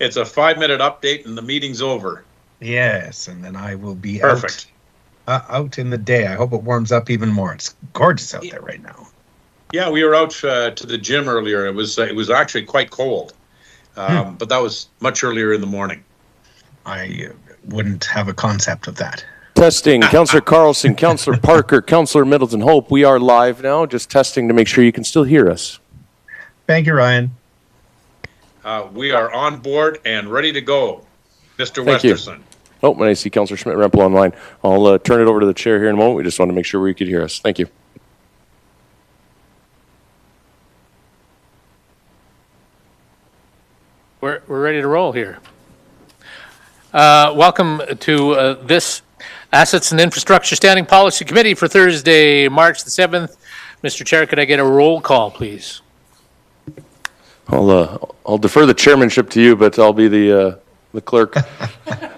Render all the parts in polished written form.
It's a 5-minute update and the meeting's over. Yes, and then I will be Perfect. out in the day. I hope it warms up even more. It's gorgeous out there right now. Yeah, we were out to the gym earlier. It was actually quite cold, but that was much earlier in the morning. I wouldn't have a concept of that. Testing. Councillor Carlson, Councillor Parker, Councillor Middleton Hope. We are live now. Just testing to make sure you can still hear us. Thank you, Ryan. We are on board and ready to go. Mr. Thank you. Westerson. Oh, and I see Councillor Schmidt-Rempel online. I'll turn it over to the chair here in a moment. We just want to make sure we could hear us. Thank you. We're ready to roll here. Welcome to this Assets and Infrastructure Standing Policy Committee for Thursday, March the 7th. Mr. Chair, could I get a roll call, please? I'll defer the chairmanship to you, but I'll be the clerk.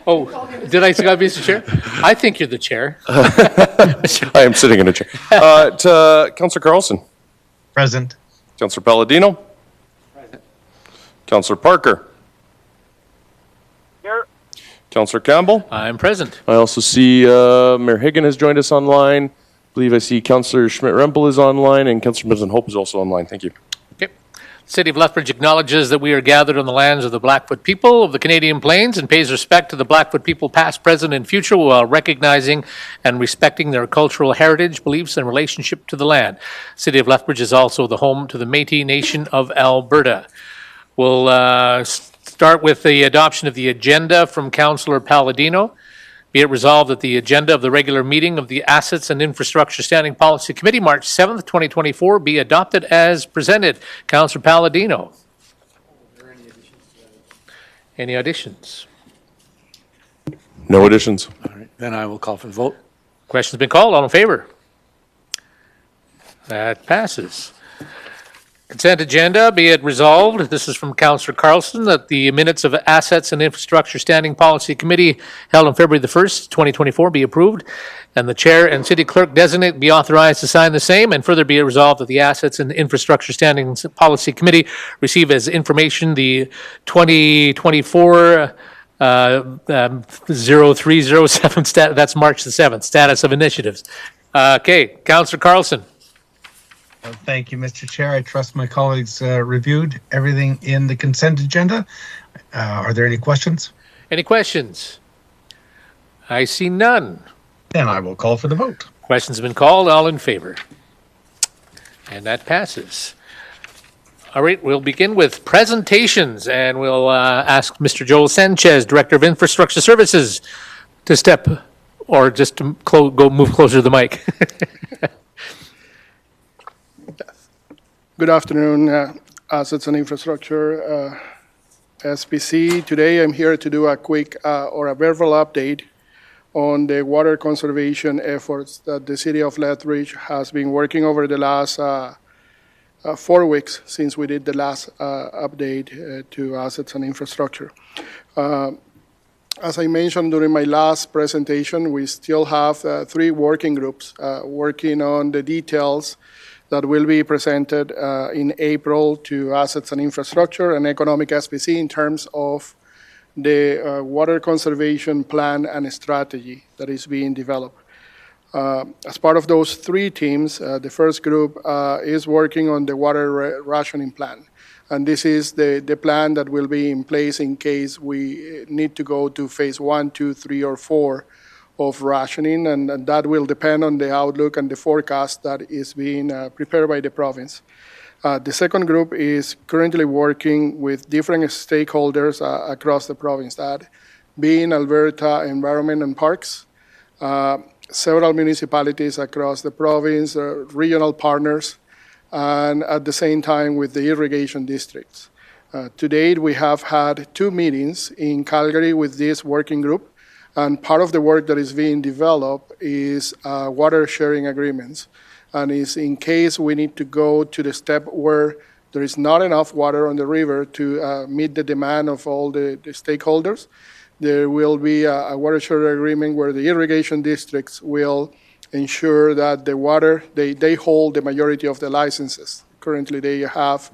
Oh, did I say Mr. Chair? I think you're the chair. I am sitting in a chair. To Councillor Carlson. Present. Councillor Palladino. Present. Councillor Parker. Here. Councillor Campbell. I'm present. I also see Mayor Higgin has joined us online. I believe I see Councillor Schmidt-Rempel is online, and Councillor Middleton Hope is also online. Thank you. Okay. The City of Lethbridge acknowledges that we are gathered on the lands of the Blackfoot people of the Canadian Plains and pays respect to the Blackfoot people past, present, and future while recognizing and respecting their cultural heritage, beliefs, and relationship to the land. City of Lethbridge is also the home to the Métis Nation of Alberta. We'll start with the adoption of the agenda from Councillor Palladino. Be it resolved that the agenda of the regular meeting of the Assets and Infrastructure Standing Policy Committee, March 7th, 2024, be adopted as presented. Councillor Palladino. Any additions? No additions. All right, then I will call for the vote. Question's been called. All in favor? That passes. Consent agenda, be it resolved, this is from Councillor Carlson, that the minutes of Assets and Infrastructure Standing Policy Committee held on February the 1st, 2024 be approved, and the chair and city clerk designate be authorized to sign the same, and further be it resolved that the Assets and Infrastructure Standing Policy Committee receive as information the 2024 0307, that's March the 7th, status of initiatives. Okay, Councillor Carlson. Thank you, Mr. Chair. I trust my colleagues reviewed everything in the consent agenda. Are there any questions? Any questions? I see none. Then I will call for the vote. Questions have been called. All in favor? And that passes. All right, we'll begin with presentations, and we'll ask Mr. Joel Sanchez, Director of Infrastructure Services, to step, or just to go move closer to the mic. Good afternoon, Assets and Infrastructure, SPC. Today I'm here to do a quick or a verbal update on the water conservation efforts that the City of Lethbridge has been working over the last 4 weeks since we did the last update to Assets and Infrastructure. As I mentioned during my last presentation, we still have 3 working groups working on the details that will be presented in April to Assets and Infrastructure and Economic SPC in terms of the water conservation plan and strategy that is being developed. As part of those 3 teams, the first group is working on the water rationing plan. And this is the plan that will be in place in case we need to go to phase 1, 2, 3, or 4 of rationing, and that will depend on the outlook and the forecast that is being prepared by the province. The second group is currently working with different stakeholders across the province, that being Alberta Environment and Parks, several municipalities across the province, regional partners, and at the same time with the irrigation districts. To date, we have had 2 meetings in Calgary with this working group. And part of the work that is being developed is water sharing agreements. And is in case we need to go to the step where there is not enough water on the river to meet the demand of all the stakeholders, there will be a water sharing agreement where the irrigation districts will ensure that the water, they hold the majority of the licenses. Currently, they have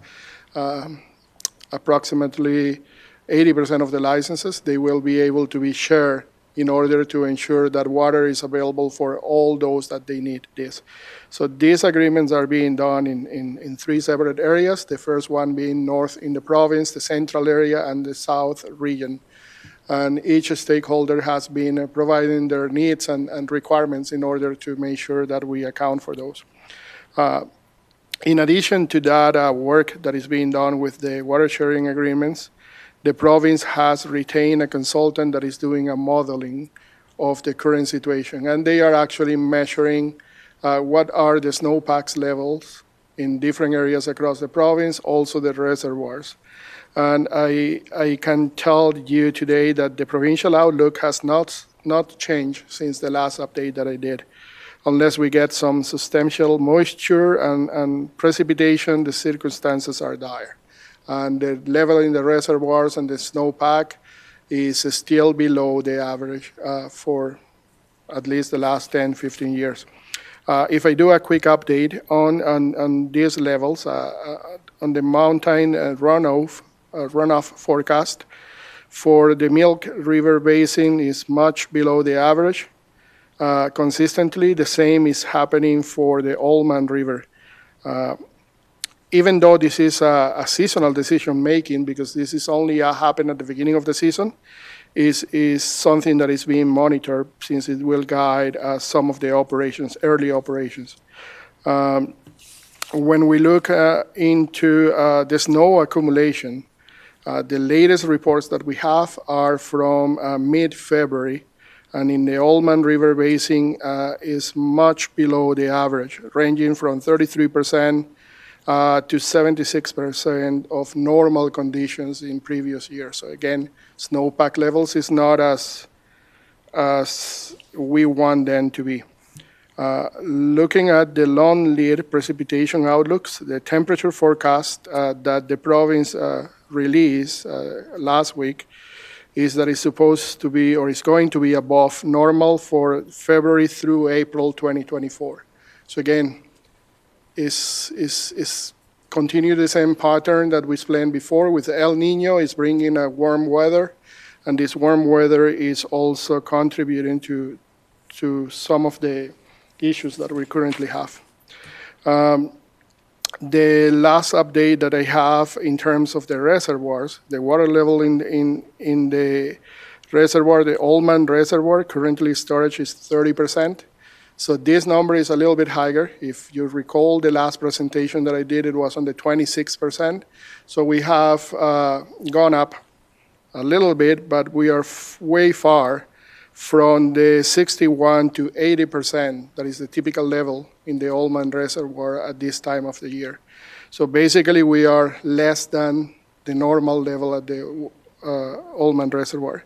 approximately 80% of the licenses, they will be able to be shared in order to ensure that water is available for all those that they need this. So these agreements are being done in three separate areas, the first one being north in the province, the central area, and the south region. And each stakeholder has been providing their needs and requirements in order to make sure that we account for those. In addition to that work that is being done with the water sharing agreements, the province has retained a consultant that is doing a modeling of the current situation, and they are actually measuring what are the snowpack levels in different areas across the province, also the reservoirs. And I can tell you today that the provincial outlook has not changed since the last update that I did. Unless we get some substantial moisture and precipitation, the circumstances are dire. And the level in the reservoirs and the snowpack is still below the average for at least the last 10, 15 years. If I do a quick update on these levels, on the mountain runoff forecast for the Milk River Basin is much below the average. Consistently, the same is happening for the Oldman River. Even though this is a seasonal decision making, because this is only happen at the beginning of the season, is something that is being monitored since it will guide some of the operations, early operations. When we look into the snow accumulation, the latest reports that we have are from mid-February, and in the Oldman River Basin is much below the average, ranging from 33% to 76% of normal conditions in previous years. So again, snowpack levels is not as we want them to be. Looking at the long lead precipitation outlooks, the temperature forecast that the province released last week is that it's supposed to be, or is going to be above normal for February through April 2024. So again, is continue the same pattern that we explained before with El Nino is bringing a warm weather, and this warm weather is also contributing to some of the issues that we currently have. The last update that I have in terms of the reservoirs, the water level in the reservoir, the Oldman Reservoir, currently storage is 30%. So this number is a little bit higher. If you recall the last presentation that I did, it was on the 26%. So we have gone up a little bit, but we are way far from the 61 to 80%, that is the typical level in the Oldman Reservoir at this time of the year. So basically we are less than the normal level at the Oldman Reservoir.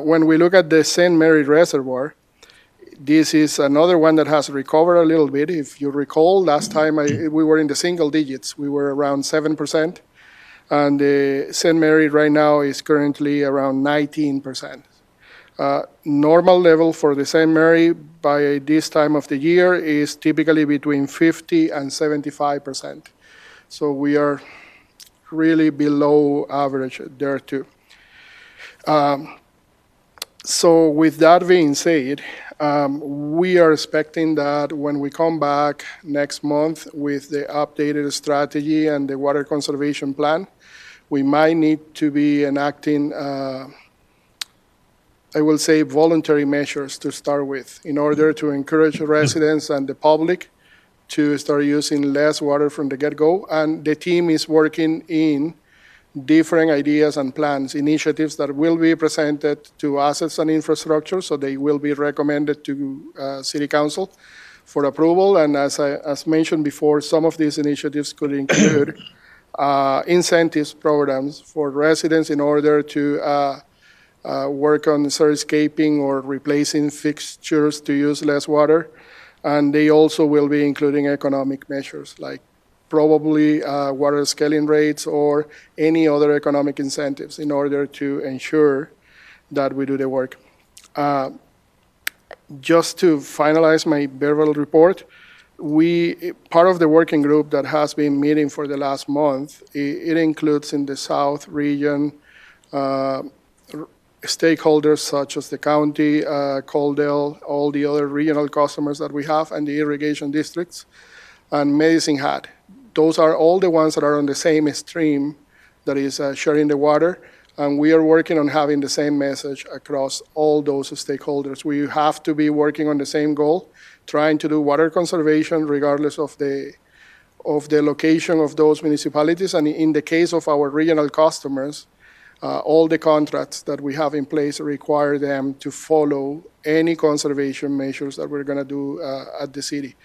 When we look at the St. Mary Reservoir, this is another one that has recovered a little bit. If you recall, last time we were in the single digits. We were around 7%, and the St. Mary right now is currently around 19%. Normal level for the St. Mary by this time of the year is typically between 50 and 75%. So we are really below average there too. So with that being said, we are expecting that when we come back next month with the updated strategy and the water conservation plan, we might need to be enacting I will say voluntary measures to start with in order to encourage residents and the public to start using less water from the get-go. And the team is working in different ideas and plans, initiatives that will be presented to assets and infrastructure, so they will be recommended to City Council for approval. And as mentioned before, some of these initiatives could include incentives programs for residents in order to work on xeriscaping or replacing fixtures to use less water. And they also will be including economic measures like probably water scaling rates or any other economic incentives in order to ensure that we do the work. Just to finalize my verbal report, part of the working group that has been meeting for the last month, it includes in the South region stakeholders such as the county, Coaldale, all the other regional customers that we have, and the irrigation districts, and Medicine Hat. Those are all the ones that are on the same stream that is sharing the water, and we are working on having the same message across all those stakeholders. We have to be working on the same goal, trying to do water conservation regardless of the location of those municipalities, and in the case of our regional customers, all the contracts that we have in place require them to follow any conservation measures that we're going to do at the city.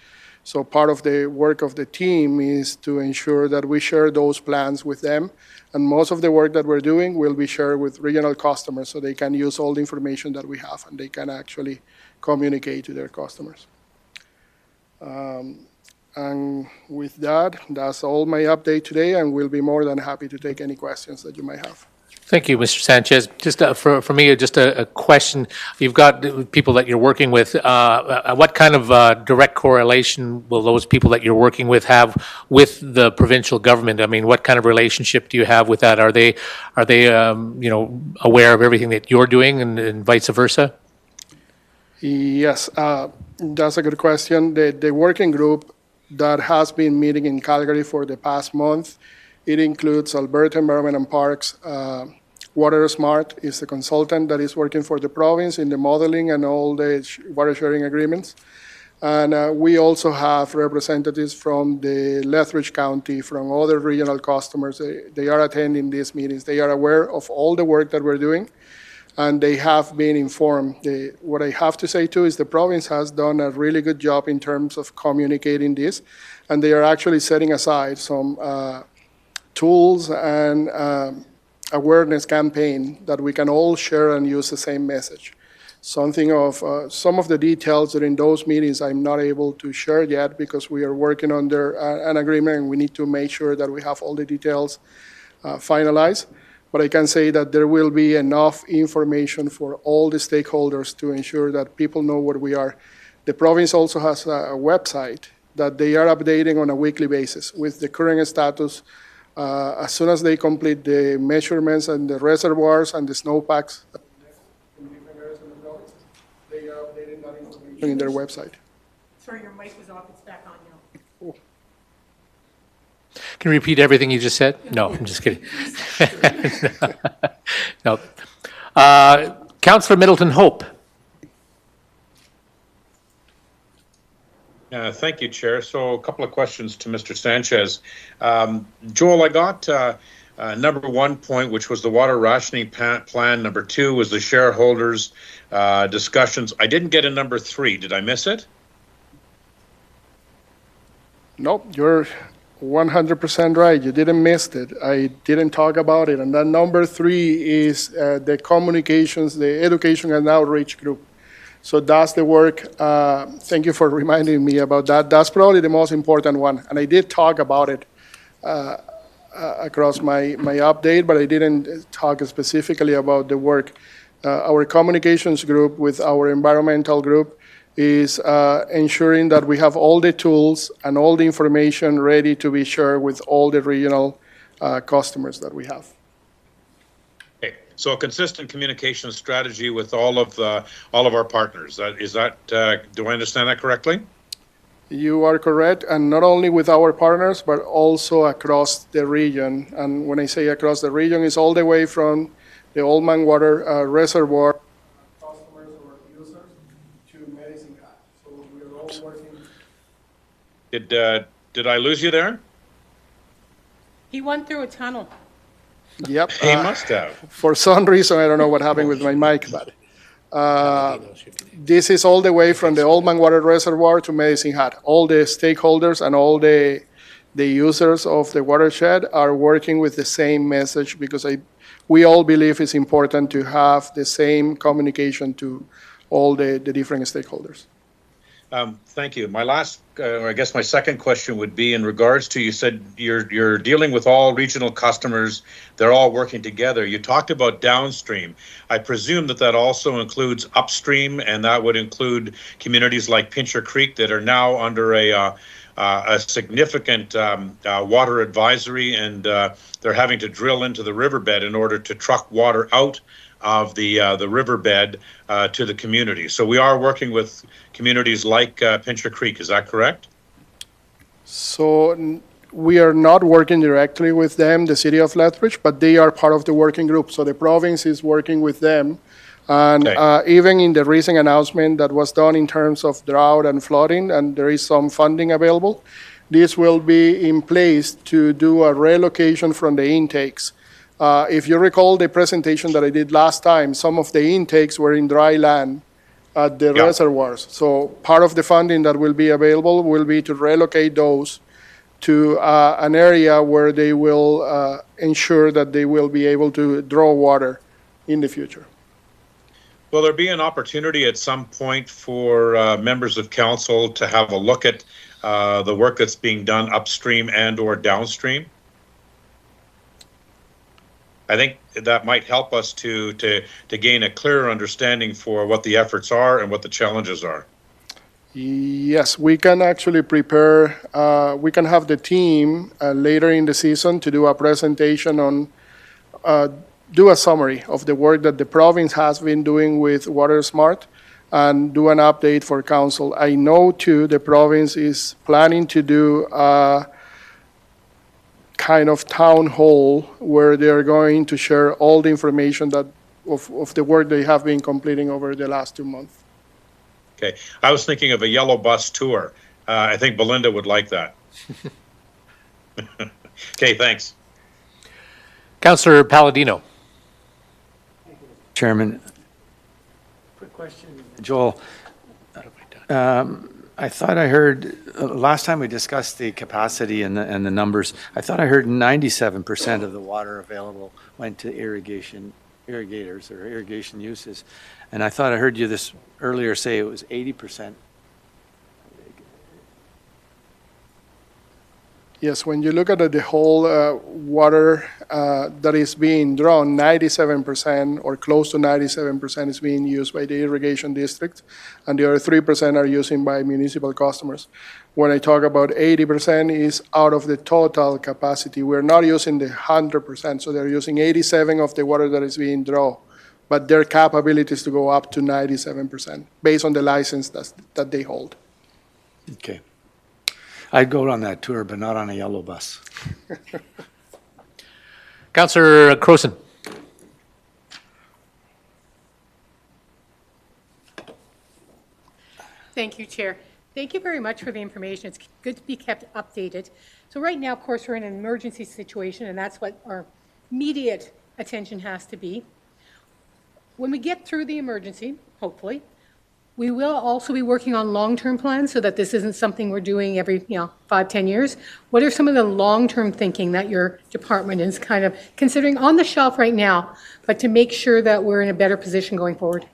So part of the work of the team is to ensure that we share those plans with them, and most of the work that we're doing will be shared with regional customers so they can use all the information that we have and they can actually communicate to their customers. And with that, that's all my update today, and we'll be more than happy to take any questions that you might have. Thank you, Mr. Sanchez. Just for me, just a question. You've got people that you're working with. What kind of direct correlation will those people that you're working with have with the provincial government? I mean, what kind of relationship do you have with that? Are they aware of everything that you're doing and vice versa? Yes, that's a good question. The working group that has been meeting in Calgary for the past month, it includes Alberta Environment and Parks. Water Smart is the consultant that is working for the province in the modeling and all the water sharing agreements. And we also have representatives from the Lethbridge County, from other regional customers. They are attending these meetings. They are aware of all the work that we're doing, and they have been informed. What I have to say too is the province has done a really good job in terms of communicating this, and they are actually setting aside some tools and awareness campaign that we can all share and use the same message. Some of the details during those meetings I'm not able to share yet because we are working under an agreement and we need to make sure that we have all the details finalized. But I can say that there will be enough information for all the stakeholders to ensure that people know where we are. The province also has a website that they are updating on a weekly basis with the current status. As soon as they complete the measurements and the reservoirs and the snowpacks in different areas of the province, they are updating that information in their website. Sorry, your mic was off. It's back on now. Can you repeat everything you just said? No, I'm just kidding. No. Councillor Middleton Hope. Thank you, Chair. So a couple of questions to Mr. Sanchez. Joel, I got number 1 point, which was the water rationing plan. Number 2 was the shareholders' discussions. I didn't get a number 3. Did I miss it? Nope, you're 100% right. You didn't miss it. I didn't talk about it. And then number 3 is the communications, the education and outreach group. So that's the work. Thank you for reminding me about that. That's probably the most important one. And I did talk about it across my update, but I didn't talk specifically about the work. Our communications group with our environmental group is ensuring that we have all the tools and all the information ready to be shared with all the regional customers that we have. Okay, so a consistent communication strategy with all of our partners. Do I understand that correctly? You are correct, and not only with our partners, but also across the region. And when I say across the region, it's all the way from the Oldman Water Reservoir customers or users to Medicine Hat. So we are all working. Did I lose you there? He went through a tunnel. Yep. He must have. For some reason, I don't know what happened with my mic, but this is all the way from the Oldman Water Reservoir to Medicine Hat. All the stakeholders and all the users of the watershed are working with the same message because we all believe it's important to have the same communication to all the different stakeholders. Thank you. My last, I guess my second question would be in regards to, you said you're dealing with all regional customers, they're all working together. You talked about downstream. I presume that also includes upstream, and that would include communities like Pincher Creek that are now under a significant water advisory, and they're having to drill into the riverbed in order to truck water out of the riverbed to the community. So we are working with communities like Pincher Creek. Is that correct? So we are not working directly with them, the city of Lethbridge, but they are part of the working group. So the province is working with them. And Okay. even in the recent announcement that was done in terms of drought and flooding, and there is some funding available, this will be in place to do a relocation from the intakes. If you recall the presentation that I did last time, some of the intakes were in dry land at the Yeah. reservoirs. So part of the funding that will be available will be to relocate those to an area where they will ensure that they will be able to draw water in the future. Will there be an opportunity at some point for members of council to have a look at the work that's being done upstream and or downstream? I think that might help us to gain a clearer understanding for what the efforts are and what the challenges are. Yes, we can actually prepare, we can have the team later in the season to do a presentation on, do a summary of the work that the province has been doing with Water Smart and do an update for council. I know too, the province is planning to do a kind of town hall where they're going to share all the information that of the work they have been completing over the last 2 months. Okay, I was thinking of a yellow bus tour. I think Belinda would like that. Okay, thanks. Councillor Palladino. Chairman. Quick question. Joel, I thought I heard, last time we discussed the capacity and the numbers, I thought I heard 97% of the water available went to irrigators or irrigation uses. And I thought I heard you this earlier say it was 80%. Yes, when you look at the whole water that is being drawn, 97% or close to 97% is being used by the irrigation district, and the other 3% are used by municipal customers. When I talk about 80% is out of the total capacity. We're not using the 100%, so they're using 87 of the water that is being drawn, but their capability is to go up to 97% based on the license that they hold. Okay. I'd go on that tour, but not on a yellow bus. Councillor Croson. Thank you, Chair. Thank you very much for the information. It's good to be kept updated. So right now, of course, we're in an emergency situation, and that's what our immediate attention has to be. When we get through the emergency, hopefully, we will also be working on long-term plans so that this isn't something we're doing every 5, 10 years. What are some of the long-term thinking that your department is kind of considering on the shelf right now, but to make sure that we're in a better position going forward?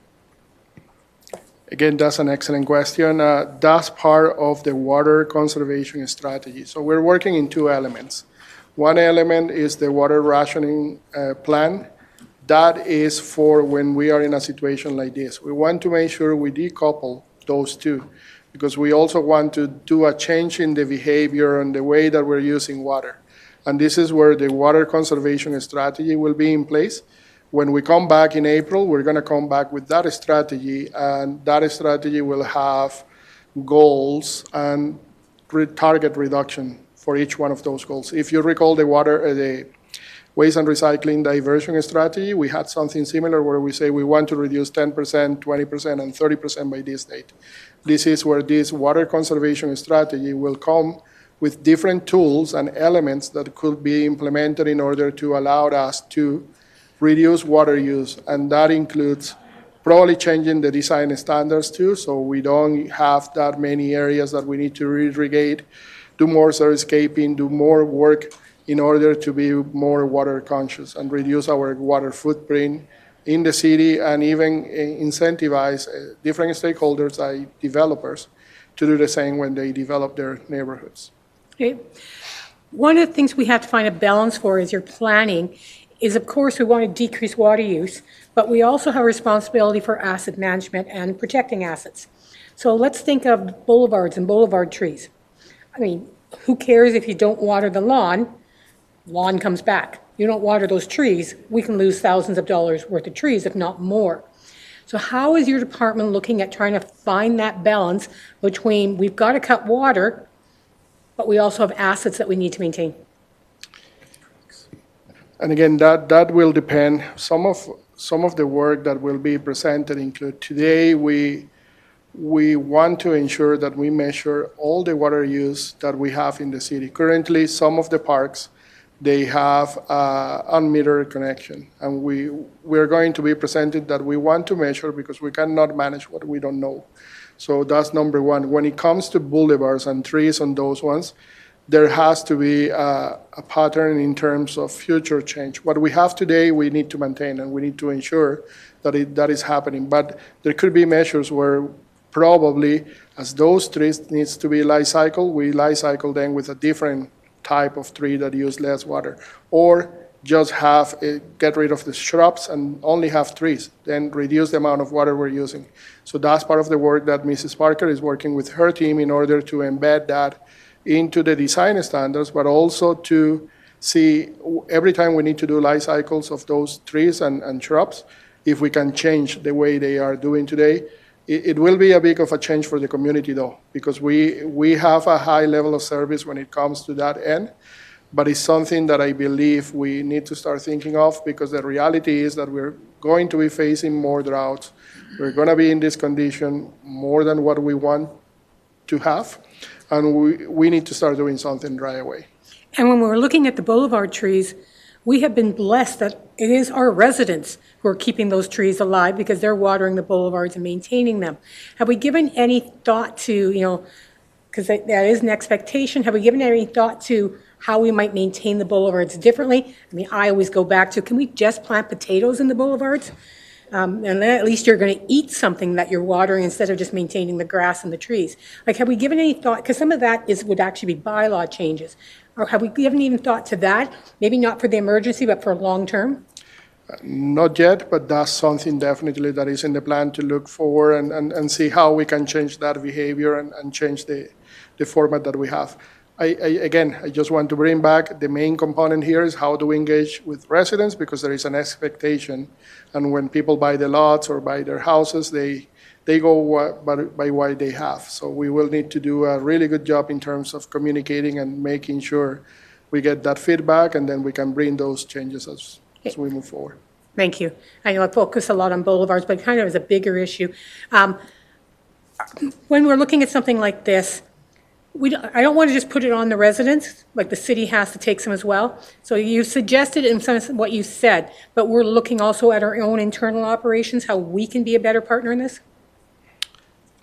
Again, that's an excellent question. That's part of the water conservation strategy. So we're working in 2 elements. One element is the water rationing plan. That is for when we are in a situation like this. We want to make sure we decouple those 2 because we also want to do a change in the behavior and the way that we're using water. And this is where the water conservation strategy will be in place. When we come back in April, we're going to come back with that strategy, and that strategy will have goals and target reduction for each one of those goals. If you recall the waste and recycling diversion strategy, we had something similar where we say we want to reduce 10%, 20%, and 30% by this date. This is where this water conservation strategy will come with different tools and elements that could be implemented in order to allow us to reduce water use. And that includes probably changing the design standards too, so we don't have that many areas that we need to irrigate, do more surfacing, do more work in order to be more water conscious and reduce our water footprint in the city, and even incentivize different stakeholders like developers to do the same when they develop their neighborhoods. Okay. One of the things we have to find a balance for is your planning is, of course, we want to decrease water use, but we also have a responsibility for asset management and protecting assets. So let's think of boulevards and boulevard trees. I mean, who cares if you don't water the lawn? Lawn comes back. You don't water those trees, we can lose thousands of dollars worth of trees, if not more. So how is your department looking at trying to find that balance between, we've got to cut water, but we also have assets that we need to maintain? And again, that will depend. Some of the work that will be presented include today, we want to ensure that we measure all the water use that we have in the city. Currently, some of the parks, they have unmetered connection. And we're going to be presented that we want to measure because we cannot manage what we don't know. So that's number one. When it comes to boulevards and trees on those ones, there has to be a pattern in terms of future change. What we have today, we need to maintain, and we need to ensure that that is happening. But there could be measures where probably, as those trees needs to be life cycle, we life cycle them with a different type of tree that use less water, or just get rid of the shrubs and only have trees, then reduce the amount of water we're using. So that's part of the work that Mrs. Parker is working with her team in order to embed that into the design standards, but also to see every time we need to do life cycles of those trees and shrubs, if we can change the way they are doing today. It will be a big of a change for the community though, because we have a high level of service when it comes to that end, but it's something that I believe we need to start thinking of, because the reality is that we're going to be facing more droughts. We're going to be in this condition more than what we want to have, and we need to start doing something right away. And when we're looking at the boulevard trees, we have been blessed that it is our residents who are keeping those trees alive because they're watering the boulevards and maintaining them. Have we given any thought to, because that is an expectation, have we given any thought to how we might maintain the boulevards differently? I mean, I always go back to, can we just plant potatoes in the boulevards? And then at least you're going to eat something that you're watering instead of just maintaining the grass and the trees. Like, have we given any thought, because some of that would actually be bylaw changes, or have we given even thought to that? Maybe not for the emergency, but for long term? Not yet, but that's something definitely that is in the plan to look for and see how we can change that behavior and change the format that we have. I just want to bring back the main component here is how do we engage with residents, because there is an expectation, and when people buy the lots or buy their houses, they go by what they have. So we will need to do a really good job in terms of communicating and making sure we get that feedback, and then we can bring those changes as we move forward. Thank you. I know I focus a lot on boulevards, but kind of as a bigger issue. When we're looking at something like this, I don't want to just put it on the residents, like the city has to take some as well. So you suggested in some of what you said, but we're looking also at our own internal operations, how we can be a better partner in this?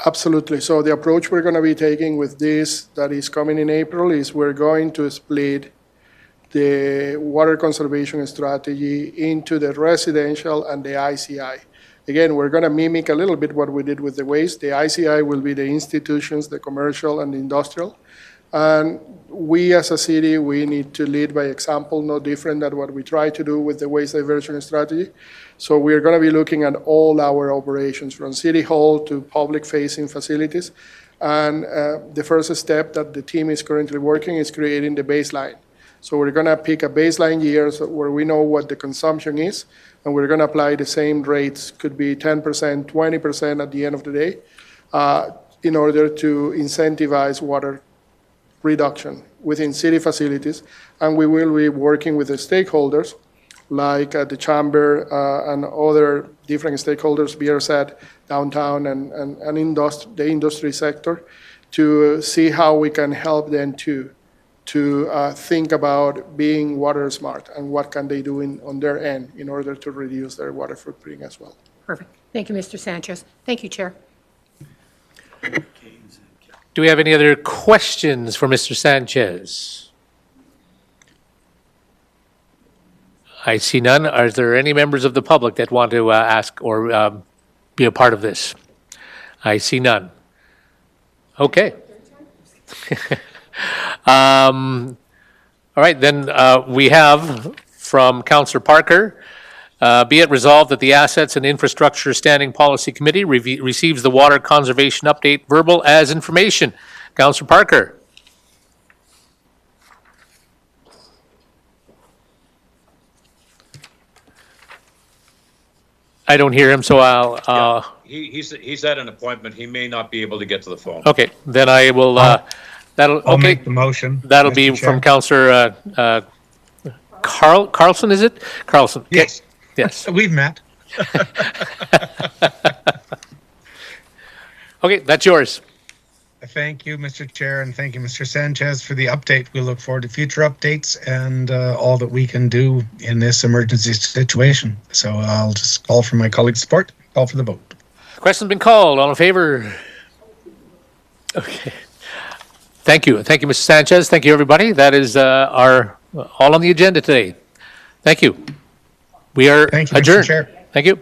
Absolutely. So the approach we're going to be taking with this that is coming in April is we're going to split the water conservation strategy into the residential and the ICI. Again, we're going to mimic a little bit what we did with the waste. The ICI will be the institutions, the commercial and the industrial. And we as a city, we need to lead by example, no different than what we try to do with the waste diversion strategy. So we're going to be looking at all our operations from City Hall to public-facing facilities. And the first step that the team is currently working is creating the baseline. So we're going to pick a baseline year where we know what the consumption is, and we're going to apply the same rates, could be 10%, 20% at the end of the day, in order to incentivize water reduction within city facilities. And we will be working with the stakeholders, like the chamber and other different stakeholders, BRSAT, downtown, and the industry sector, to see how we can help them to think about being water smart and what can they do on their end in order to reduce their water footprint as well. Perfect. Thank you, Mr. Sanchez. Thank you, Chair. Do we have any other questions for Mr. Sanchez? I see none. Are there any members of the public that want to ask or be a part of this? I see none. Okay. All right, then we have from Councillor Parker, be it resolved that the Assets and Infrastructure Standing Policy Committee receives the Water Conservation Update verbal as information. Councillor Parker. I don't hear him, so I'll, He's at an appointment. He may not be able to get to the phone. okay, then I will, that'll, I'll okay. make the motion. That'll Mr. be Chair. from Counselor Carlson, is it? Carlson. Yes, Yes. we've met. Okay, that's yours. Thank you, Mr. Chair, and thank you, Mr. Sanchez, for the update. We look forward to future updates and all that we can do in this emergency situation. So I'll just call for my colleagues' support, call for the vote. Question's been called. All in favor? Okay. Thank you. Thank you, Mr. Sanchez. Thank you, everybody. That is our all on the agenda today. Thank you. We are Thank you, Mr. adjourned. Chair. Thank you.